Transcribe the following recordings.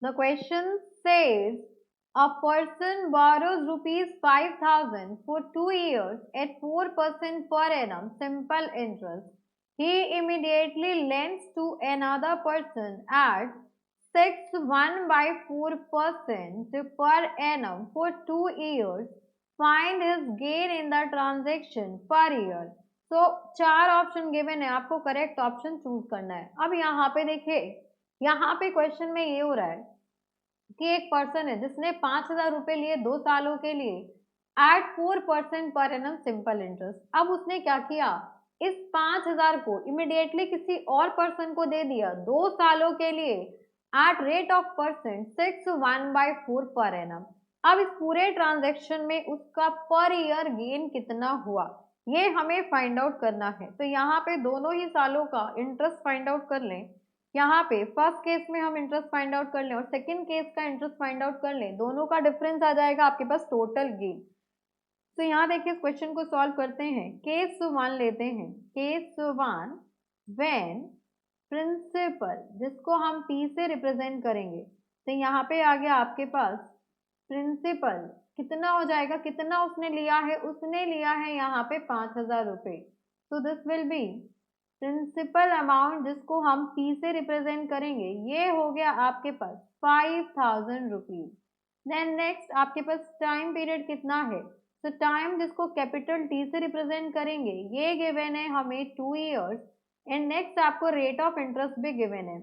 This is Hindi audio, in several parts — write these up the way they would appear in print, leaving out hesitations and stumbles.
The question says a person borrows rupees 5,000 for 2 years at 4% per annum simple interest. He immediately lends to another person at 6 by 4% per annum for 2 years. Find his gain in the transaction per year. So 4 option given है, आपको करेक्ट ऑप्शन चूज करना है। अब यहाँ पे देखिए, यहाँ पे क्वेश्चन में ये हो रहा है कि एक पर्सन है जिसने 5,000 रुपए लिए 2 सालों के लिए eight 4% per annum simple interest. अब उसने क्या किया, इस 5,000 को इमिडिएटली किसी और पर्सन को दे दिया 2 सालों के लिए at rate of percent 6 per annum. अब इस पूरे ट्रांजेक्शन में उसका पर ईयर गेन कितना हुआ, ये हमें फाइंड आउट करना है। तो यहाँ पे दोनों ही सालों का इंटरेस्ट फाइंड आउट कर लें। यहाँ पे फर्स्ट केस में हम इंटरेस्ट फाइंड आउट कर लें और सेकंड केस का इंटरेस्ट फाइंड आउट कर लें, दोनों का डिफरेंस आ जाएगा आपके पास टोटल गेन। तो यहाँ देखिए इस क्वेश्चन को सॉल्व करते हैं। केस 1 लेते हैं। केस 1 व्हेन प्रिंसिपल, जिसको हम P से रिप्रेजेंट करेंगे, तो यहाँ पे आ गया आपके पास प्रिंसिपल कितना हो जाएगा, कितना उसने लिया है, उसने लिया है यहाँ पे 5,000 रुपए। तो this will be principal amount जिसको हम P से रिप्रेजेंट करेंगे, ये हो गया आपके पास 5,000 रुपीज। देन नेक्स्ट आपके पास टाइम पीरियड कितना है, तो टाइम जिसको कैपिटल T से रिप्रेजेंट करेंगे, ये गिवन है हमें 2 इयर्स। एंड नेक्स्ट आपको रेट ऑफ इंटरेस्ट भी गिवन है।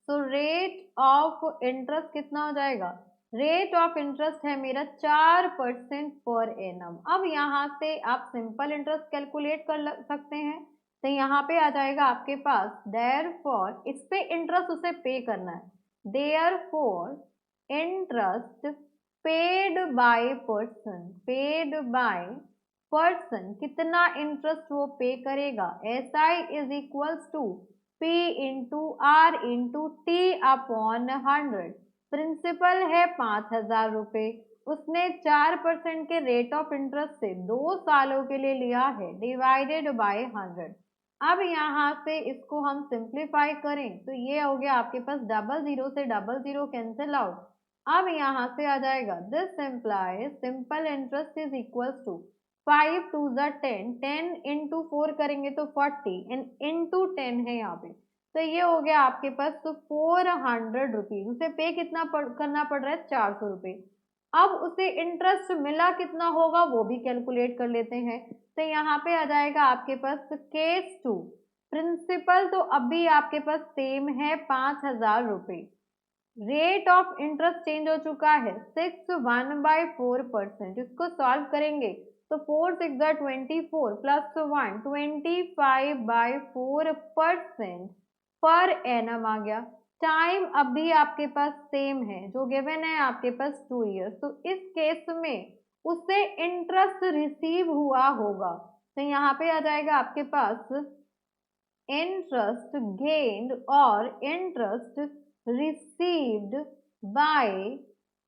तो रेट ऑफ इंटरेस्ट कितना हो जाएगा, रेट ऑफ इंटरेस्ट है मेरा 4% पर एनम। अब यहाँ से आप सिंपल इंटरेस्ट कैलकुलेट कर सकते हैं। तो यहाँ पे आ जाएगा आपके पास देयरफॉर, इस पे इंटरेस्ट उसे पे करना है, therefore interest paid by person, paid by person, कितना इंटरेस्ट वो पे करेगा, SI is equals to P into R into T upon 100। Principal है 5,000 रुपए, उसने 4% के रेट ऑफ इंटरेस्ट से 2 सालों के लिए लिया है, डिवाइडेड बाय 100। अब यहाँ से इसको हम सिंप्लीफाई करें तो ये हो गया आपके पास 00 से 00 कैंसिल आउट। अब यहाँ से आ जाएगा this implies simple interest is equal to 5 2 10, 10 into 4 करेंगे तो 40 एंड इंटू 10 है यहाँ पे, तो ये हो गया आपके पास तो 400 रुपीज। उसे पे कितना करना पड़ रहा है, 400 रुपए। अब उसे इंटरेस्ट मिला कितना होगा वो भी कैलकुलेट कर लेते हैं। तो यहाँ पे आ जाएगा आपके पास केस 2, प्रिंसिपल तो अभी आपके पास सेम है 5,000 रुपए, रेट ऑफ इंटरेस्ट चेंज हो चुका है 6 इसको सॉल्व करेंगे तो 4 6 24 प्लस 1 25/4% पर एनम आ गया। टाइम अभी आपके पास सेम है, जो गिवन है आपके पास 2 इयर्स। तो इस केस में उसे इंटरेस्ट रिसीव हुआ होगा, तो यहाँ पे आ जाएगा आपके पास इंटरेस्ट गेन्ड और इंटरेस्ट रिसीव्ड बाय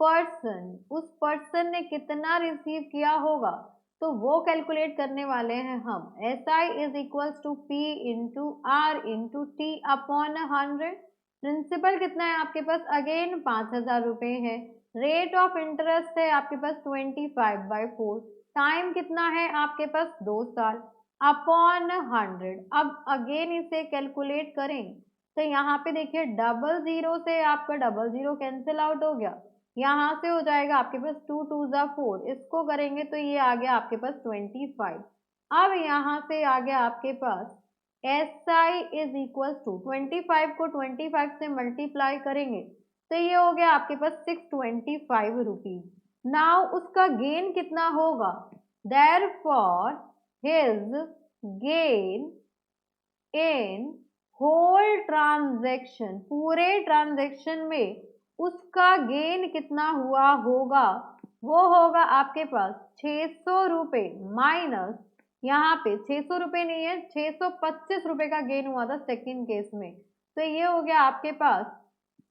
पर्सन, उस पर्सन ने कितना रिसीव किया होगा तो वो कैलकुलेट करने वाले हैं हम। SI is equal to P into R into T upon 100। Principal कितना है आपके पास, अगेन 5,000 रुपए है। रेट ऑफ इंटरेस्ट है आपके पास 25/4। टाइम कितना है आपके पास 2 साल अपॉन 100। अब अगेन इसे कैलकुलेट करें तो यहाँ पे देखिए 00 से आपका 00 कैंसिल आउट हो गया, यहाँ से हो जाएगा आपके पास 2 2 4, इसको करेंगे तो ये आ गया आपके पास 25। अब यहाँ से आ गया आपके पास SI इज इक्वल टू 25 को 25 से मल्टीप्लाई करेंगे तो ये हो गया आपके पास 625 रुपीज। नाउ उसका गेन कितना होगा, therefore his gain in whole transaction, पूरे ट्रांजैक्शन में उसका गेन कितना हुआ होगा, वो होगा आपके पास 600 रुपए माइनस, यहाँ पे 600 रुपए नहीं है 625 रुपए का गेन हुआ था सेकेंड केस में, तो ये हो गया आपके पास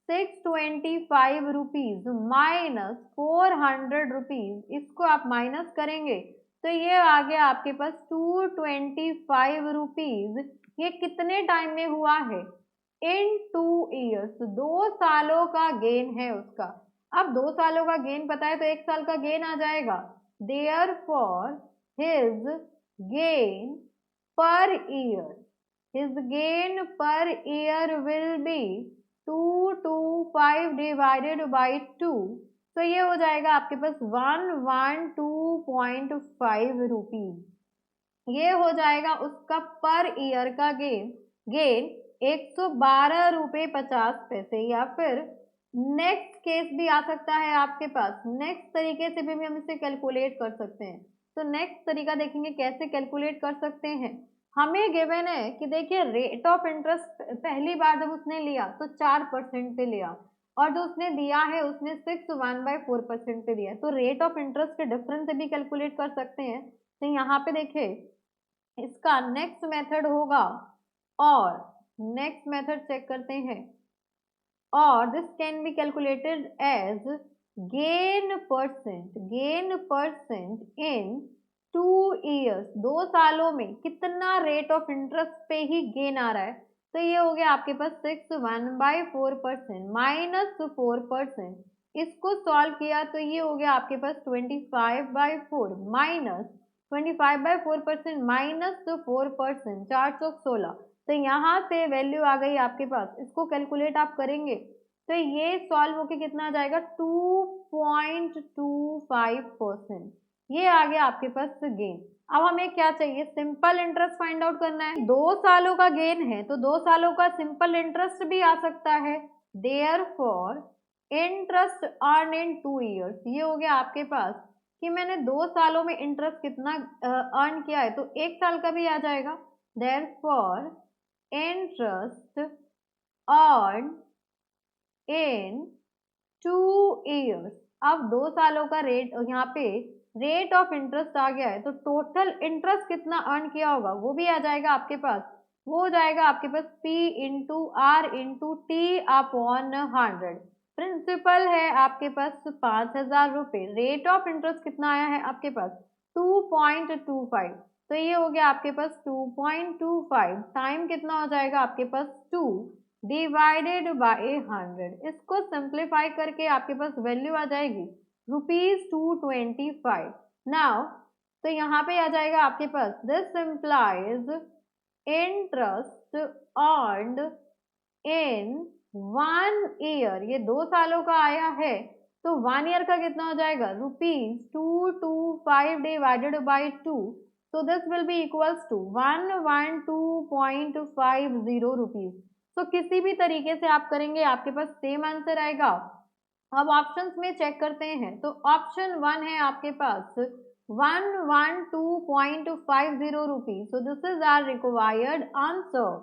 625 रुपीज माइनस 400 रुपीज, इसको आप माइनस करेंगे तो ये आ गया आपके पास 225 रुपीज। ये कितने टाइम में हुआ है, इन 2 years, 2 सालों का गेन है उसका। अब 2 सालों का गेन पता है तो 1 साल का गेन आ जाएगा। Therefore his gain per year, his gain per year will be 225 divided by 2। तो ये हो जाएगा आपके पास 112.5 रुपीज। ये हो जाएगा उसका पर ईयर का गेन 112 रुपये 50 पैसे। या फिर नेक्स्ट केस भी आ सकता है आपके पास, नेक्स्ट तरीके से भी हम इसे कैलकुलेट कर सकते हैं। तो नेक्स्ट तरीका देखेंगे कैसे कैलकुलेट कर सकते हैं। हमें गिवन है कि देखिए रेट ऑफ इंटरेस्ट पहली बार जब उसने लिया तो 4% पे लिया, और जो उसने दिया है उसने 1/4% पे दिया, तो रेट ऑफ इंटरेस्ट के डिफरेंस से भी कैलकुलेट कर सकते हैं। तो यहाँ पे देखिए इसका नेक्स्ट मेथड होगा, और नेक्स्ट मेथड चेक करते हैं, और this can be calculated as gain percent in 2 years, 2 सालों में कितना रेट ऑफ इंटरेस्ट पे ही गेन आ रहा है। तो ये हो गया आपके पास 61/4% माइनस 4%। इसको सॉल्व किया तो ये हो गया आपके पास 25/4 माइनस 25/4% माइनस 4%, 4 चौक 16। तो यहाँ से वैल्यू आ गई आपके पास, इसको कैलकुलेट आप करेंगे तो ये सॉल्व होके कितना आ जाएगा 2.25%। ये आ गया आपके पास गेन। अब हमें क्या चाहिए, सिंपल इंटरेस्ट फाइंड आउट करना है। 2 सालों का गेन है तो 2 सालों का सिंपल इंटरेस्ट भी आ सकता है। Therefore interest earn in 2 years, ये हो गया आपके पास कि मैंने 2 सालों में इंटरेस्ट कितना अर्न किया है, तो 1 साल का भी आ जाएगा। Therefore interest earn in 2 years, अब 2 सालों का रेट, यहाँ पे रेट ऑफ इंटरेस्ट आ गया है तो टोटल इंटरेस्ट कितना अर्न किया होगा वो भी आ जाएगा आपके पास। वो हो जाएगा आपके पास P into R into T upon 100। Principal है आपके पास 5,000 रुपये, रेट ऑफ इंटरेस्ट कितना आया है आपके पास 2.25, तो ये हो गया आपके पास 2.25 टाइम कितना हो जाएगा आपके पास 2 डिवाइडेड बाय 100। इसको सिंप्लीफाई करके आपके पास वैल्यू आ जाएगी ₹225। नाउ तो यहाँ पे आ जाएगा आपके पास this implies interest earned in 1 year, ये 2 सालों का आया है तो 1 year का कितना हो जाएगा ₹225 divided by 2। So this will be equals to 112.50 rupees. तो किसी भी तरीके से आप करेंगे आपके पास सेम आंसर आएगा। अब ऑप्शंस में चेक करते हैं तो ऑप्शन 1 है आपके पास 112.50 rupees. So this is our required answer.